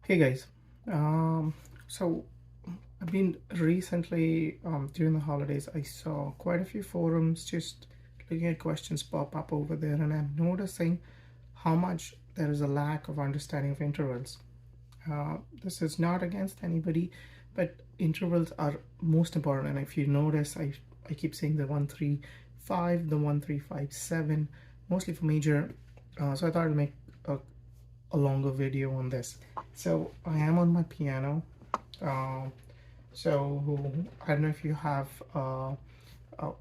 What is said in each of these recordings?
Hey guys, so I've been recently during the holidays. I saw quite a few forums just looking at questions pop up over there, and I'm noticing how much there is a lack of understanding of intervals. This is not against anybody, but intervals are most important. And if you notice, I keep saying the 1-3-5, the 1-3-5-7, mostly for major. So I thought I'd make a longer video on this. So I am on my piano. So I don't know if you have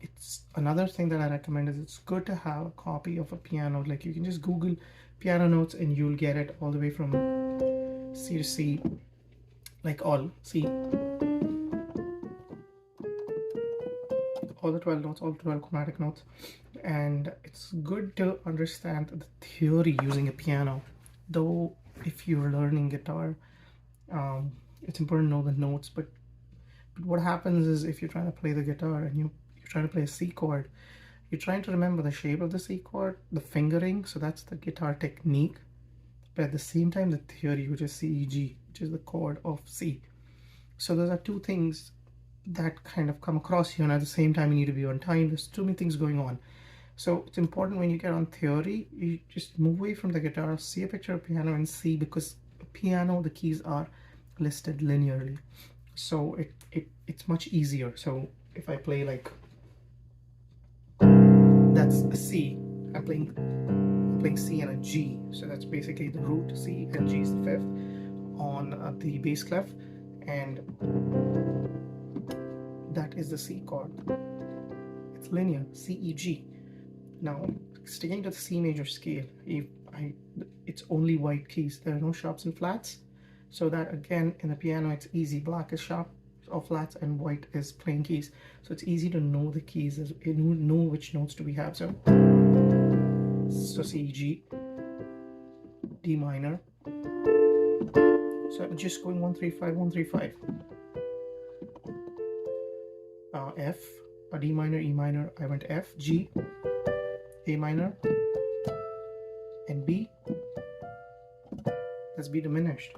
it's another thing that I recommend is it's good to have a copy of a piano. Like you can just Google piano notes and you'll get it all the way from C to C, like all C, all the 12 notes, all 12 chromatic notes. And it's good to understand the theory using a piano. Though if you're learning guitar, it's important to know the notes, but what happens is if you're trying to play the guitar and you're trying to play a C chord, you're trying to remember the shape of the C chord, the fingering, so that's the guitar technique, but at the same time the theory, which is CEG, which is the chord of C. So those are two things that kind of come across you, and at the same time you need to be on time. There's too many things going on. So it's important when you get on theory, you just move away from the guitar, see a picture of piano and see, because piano, the keys are listed linearly. So it's much easier. So if I play like, that's a C, I'm playing C and a G. So that's basically the root C, and G is the fifth on the bass clef, and that is the C chord. It's linear, C, E, G. Now, sticking to the C major scale, it's only white keys. There are no sharps and flats. So that again, in the piano, it's easy. Black is sharp or flats, and white is plain keys. So it's easy to know the keys, know which notes do we have. So C, G, D minor. So I'm just going 1-3-5, 1-3-5. F, a D minor, E minor. I went F, G, A minor, and B. That's B diminished.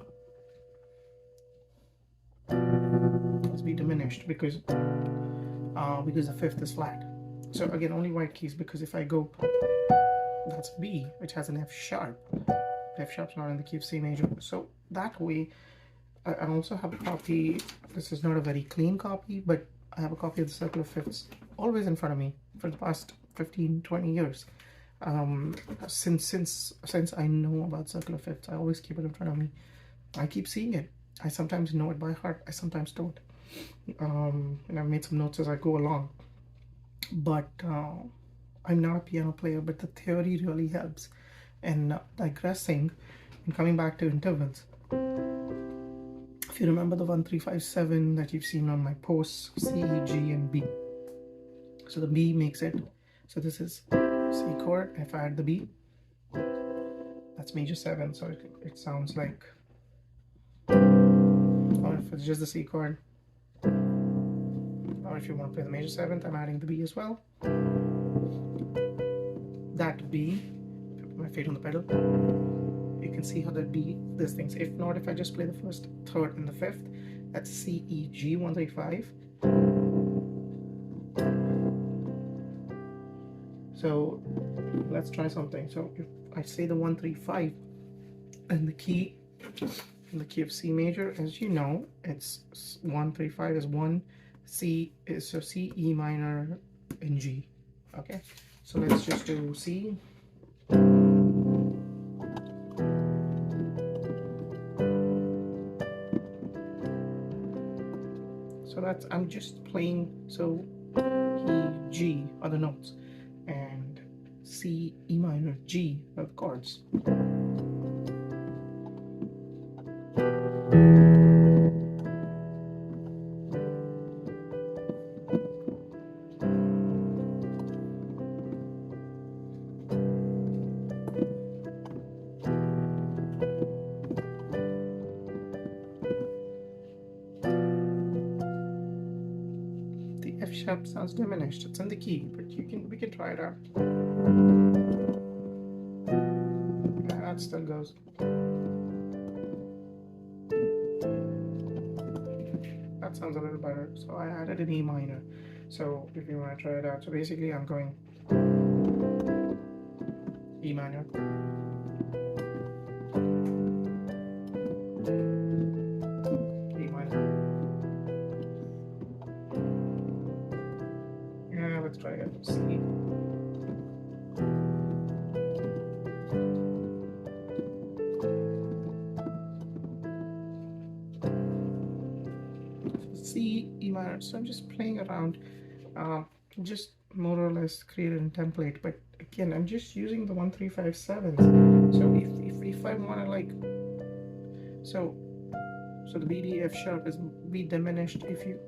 Let's be diminished because the fifth is flat. So again, only white keys, because if I go, that's B, which has an F sharp. F sharp's not in the key of C major. So that way, I also have a copy. This is not a very clean copy, but I have a copy of the Circle of Fifths always in front of me for the past 15-20 years. Since I know about Circle of Fifths, I always keep it in front of me. I keep seeing it. I sometimes know it by heart, I sometimes don't. And I've made some notes as I go along. But I'm not a piano player, but the theory really helps. And digressing and coming back to intervals, if you remember the 1-3-5-7 that you've seen on my posts, C, E, G, and B. So the B makes it, so this is C chord. If I add the B, that's major 7, so it sounds like, or if it's just the C chord, or if you want to play the major 7th, I'm adding the B as well. That B, if I put my feet on the pedal, you can see how that B, these things. If not, if I just play the first, third, and the fifth, that's C, E, G, 1-3-5. So let's try something. So if I say the 1-3-5, and the key, in the key of C major, as you know, it's 1-3-5 is 1, C is, so C, E minor, and G. Okay, so let's just do C. So that's, I'm just playing, so E, G are the notes, and C, E minor, G are the chords. F sharp sounds diminished. It's in the key, but we can try it out. Yeah, that still goes. sounds a little better. So I added an E minor. So if you want to try it out, so basically I'm going E minor, E minor. Yeah, let's try again. C. C, E minor. So I'm just playing around, just more or less created a template. But again, I'm just using the 1 3 5 7s. So if I want to like, so the B D F sharp is B diminished. If you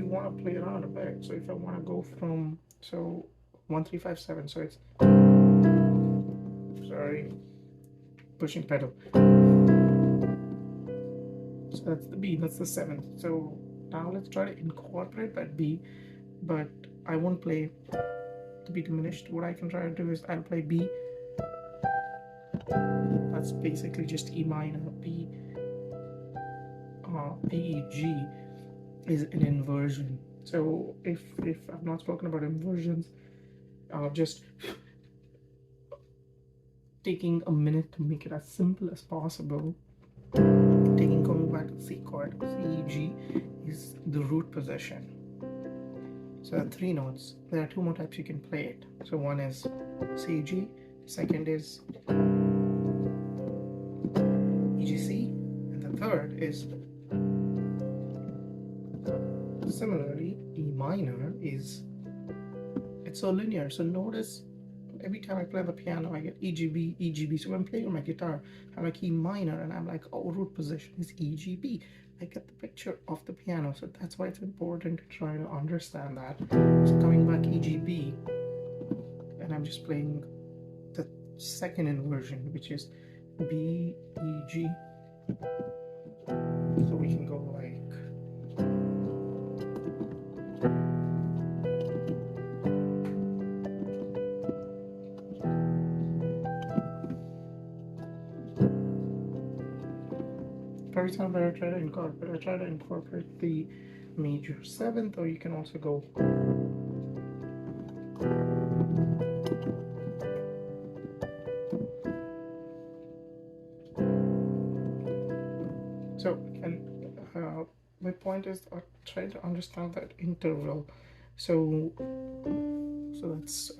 want to play around a bit, so if I want to go from 1 3 5 7, so it's pushing pedal. So that's the B, that's the 7th. So now let's try to incorporate that B, but I won't play the B diminished. What I can try to do is I'll play B. That's basically just E minor. B, E, G is an inversion. So if I've not spoken about inversions, just taking a minute to make it as simple as possible. Going back to the C chord, C, E, G is the root position. So there are 3 notes. There are 2 more types you can play it. So one is C, G, second is E, G, C, and the third is, similarly, E minor is, it's so linear. So notice every time I play the piano, I get E, G, B, E, G, B. So when I'm playing on my guitar, I'm like E minor, and I'm like, oh, root position is E, G, B. I get the picture of the piano. So that's why it's important to try to understand that. So coming back E, G, B, and I'm just playing the second inversion, which is B, E, G. So we can go like, every time I try to incorporate the major 7th, or you can also go so, and my point is try to understand that interval. So that's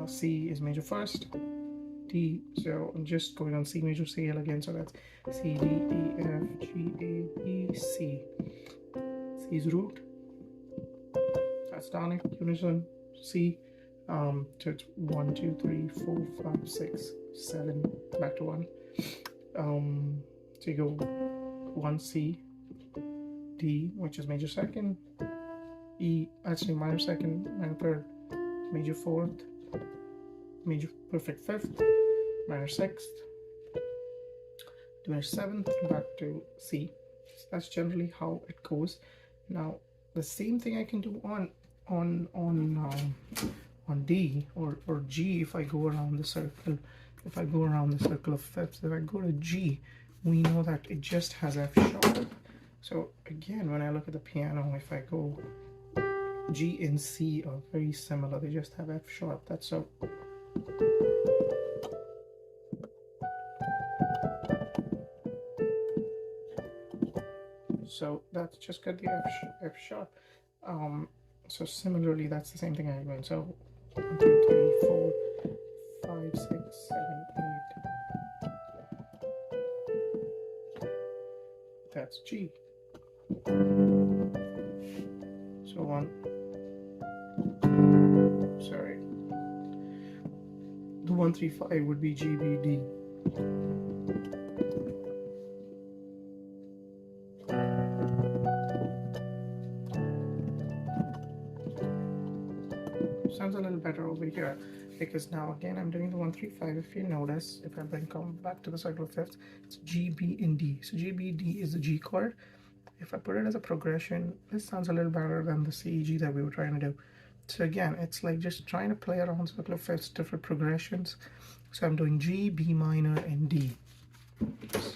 C is major first, D, so I'm just going on C major scale again, so that's C, D, E, F, G, A, B, C. C is root, that's tonic, unison, C, so it's 1, 2, 3, 4, 5, 6, 7, back to 1. So you go 1, C, D, which is major second, E, actually minor second, minor third, major fourth, major perfect fifth, minor 6th, diminished 7th, back to C. So that's generally how it goes. Now the same thing I can do on D or G if I go around the circle. If I go around the circle of fifths, if I go to G, we know that it just has F sharp. So again, when I look at the piano, if I go G and C are very similar. They just have F sharp. That's so. So that's just got the F sharp. So similarly, that's the same thing I'm doing. So 1, 2, 3, 4, 5, 6, 7, 8. That's G. So the 1, 3, 5 would be G, B, D. Sounds a little better over here, because now again I'm doing the 1, 3, 5. If you notice, if I come back to the circle of fifths, it's G, B, and D. So G, B, D is the G chord. If I put it as a progression, this sounds a little better than the C, G that we were trying to do. So again, it's like just trying to play around circle of fifths, different progressions. So I'm doing G, B minor, and D.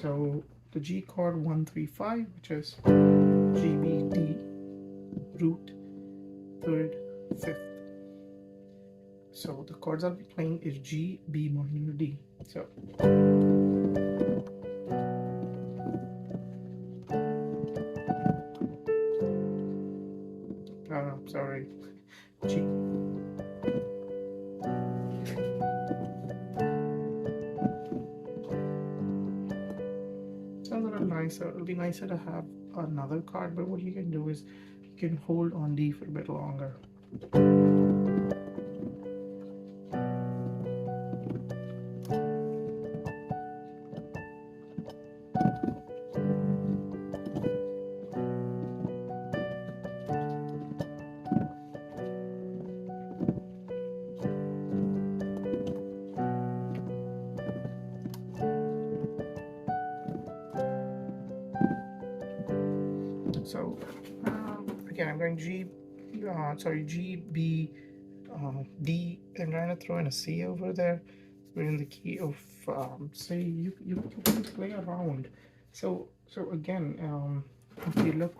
So the G chord 135, which is G, B, D, root, third, fifth. So the chords I'll be playing is G, B minor, D. So sorry, G. Sounds a little nicer. It'll be nicer to have another chord, but what you can do is you can hold on D for a bit longer. So again, I'm going G, G, B, D, and trying to throw in a C over there. We're in the key of C. You can play around. So again, if you look,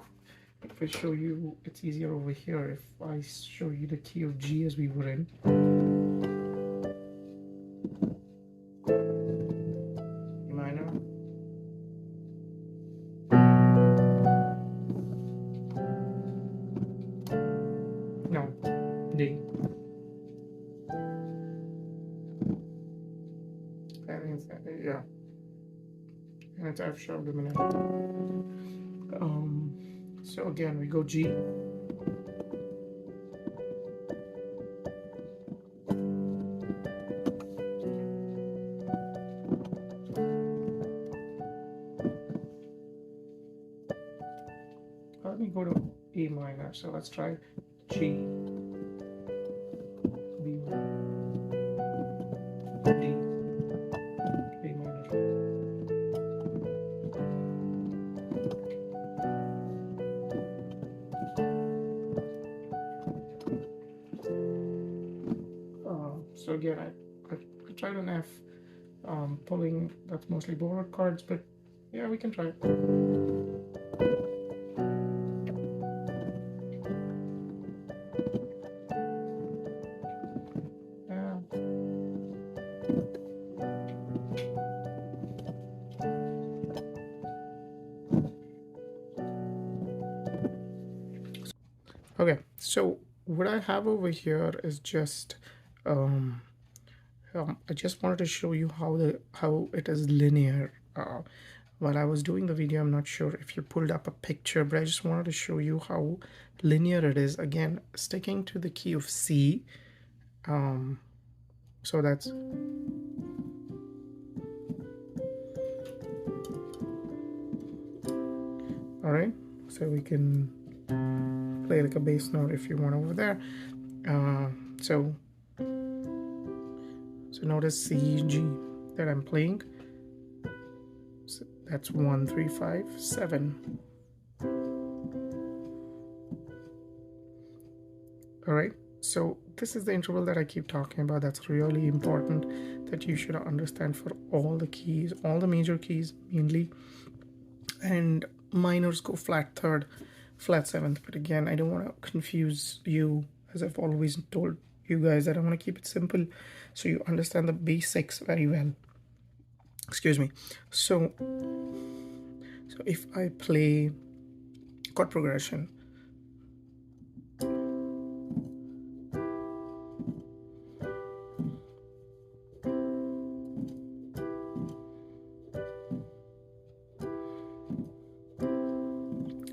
if I show you, it's easier over here. If I show you the key of G as we were in. E minor. No, D. Yeah, and it's F sharp dominant. So again, we go G. Let me go to E minor. So let's try G, B minor, D. So again, I tried an F, pulling, that's mostly borrowed chords, but yeah, we can try it. Okay, so what I have over here is just I just wanted to show you how it is linear. While I was doing the video, I'm not sure if you pulled up a picture, but I just wanted to show you how linear it is. Again, sticking to the key of C. So that's all right. So we can play like a bass note if you want over there. So notice C, G that I'm playing. So that's 1, 3, 5, 7. All right. So this is the interval that I keep talking about. That's really important that you should understand for all the keys, all the major keys mainly, and minors go flat third, flat seventh. But again, I don't want to confuse you, as I've always told you guys that I want to keep it simple so you understand the basics very well. Excuse me. So if I play chord progression,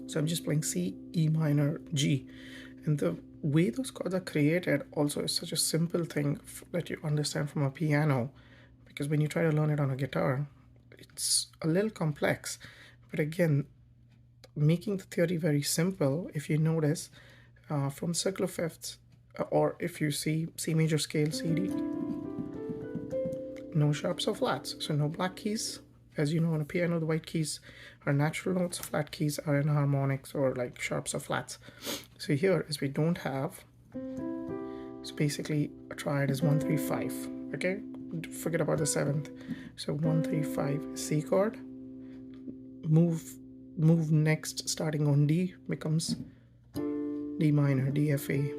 so I'm just playing C, E minor, G, and the way those chords are created also is such a simple thing that you understand from a piano, because when you try to learn it on a guitar, it's a little complex. But again, making the theory very simple, if you notice, from circle of fifths, or if you see C major scale, C, D, no sharps or flats, so no black keys. As you know, on a piano, the white keys are natural notes, flat keys are in harmonics or like sharps or flats. So here, as we don't have, so basically a triad is 1, 3, 5, okay? forget about the 7th. So 1, 3, 5, C chord. Move next, starting on D, becomes D minor, D, F, A.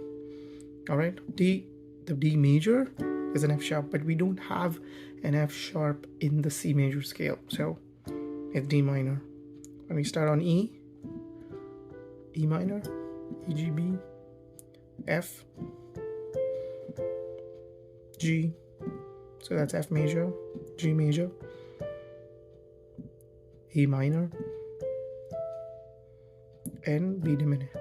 All right, the D major is an F sharp, but we don't have an F sharp in the C major scale, so it's D minor. When we start on E, E minor, E, G, B, F, G, so that's F major, G major, E minor, and B diminished.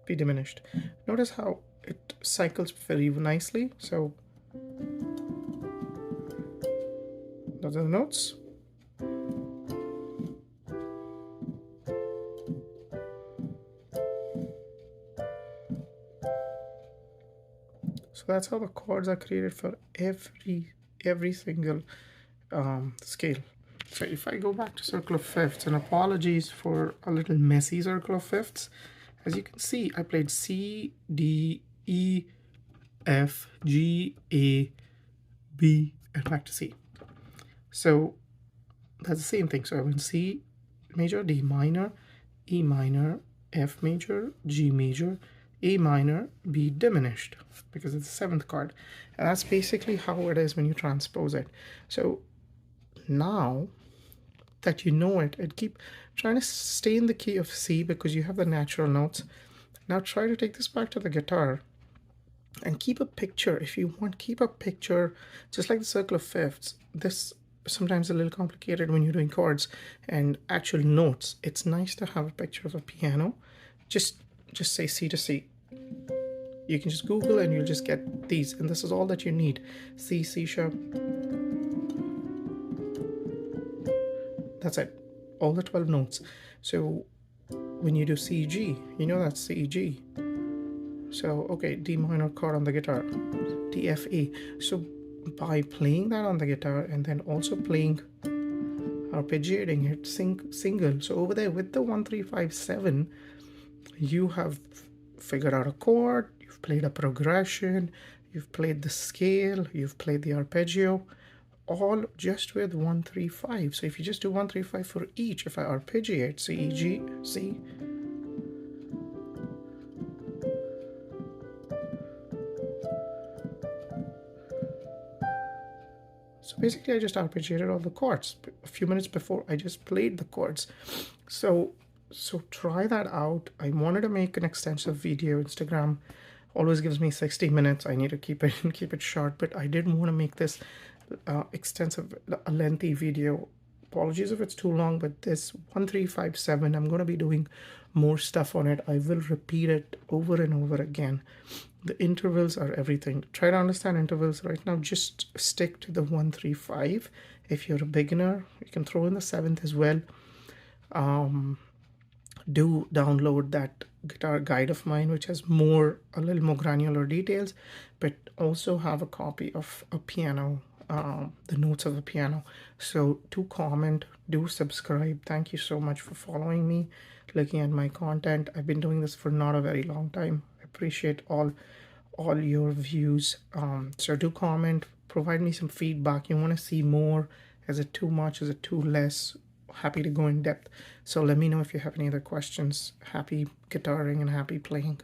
B diminished. Notice how it cycles very nicely. So those are the notes. So that's how the chords are created for every single scale. So if I go back to circle of fifths, and apologies for a little messy circle of fifths, as you can see, I played C, D, E, F, G, A, B, and back to C. So that's the same thing. So I went C major, D minor, E minor, F major, G major, A minor, B diminished, because it's the 7th chord. And that's basically how it is when you transpose it. So now that you know it, and keep trying to stay in the key of C because you have the natural notes. Now try to take this back to the guitar and keep a picture. If you want, keep a picture, just like the circle of fifths. This sometimes a little complicated when you're doing chords and actual notes. It's nice to have a picture of a piano. Just say C to C. You can just Google and you'll just get these, and this is all that you need. C, C sharp. That's it. All the 12 notes. So when you do C, G, you know that's C, G. So, okay, D minor chord on the guitar, D, F, A. So by playing that on the guitar and then also playing, arpeggiating it, single. So over there with the 1, 3, 5, 7, you have figured out a chord, you've played a progression, you've played the scale, you've played the arpeggio, all just with 1, 3, 5. So if you just do 1, 3, 5 for each, if I arpeggiate C, E, G, C, so basically I just arpeggiated all the chords. A few minutes before I just played the chords. So try that out. I wanted to make an extensive video. Instagram always gives me 60 minutes. I need to keep it short, but I didn't want to make this extensive, a lengthy video. Apologies if it's too long, but this 1, 3, 5, 7, I'm going to be doing more stuff on it. I will repeat it over and over again. The intervals are everything. Try to understand intervals right now. Just stick to the 1, 3, 5. If you're a beginner, you can throw in the 7th as well. Do download that guitar guide of mine, which has a little more granular details, but also have a copy of a piano, the notes of the piano. So do comment, do subscribe. Thank you so much for following me, looking at my content. I've been doing this for not a very long time. I appreciate all your views. So do comment, provide me some feedback. You want to see more? Is it too much? Is it too less? Happy to go in depth. So let me know if you have any other questions. Happy guitaring and happy playing.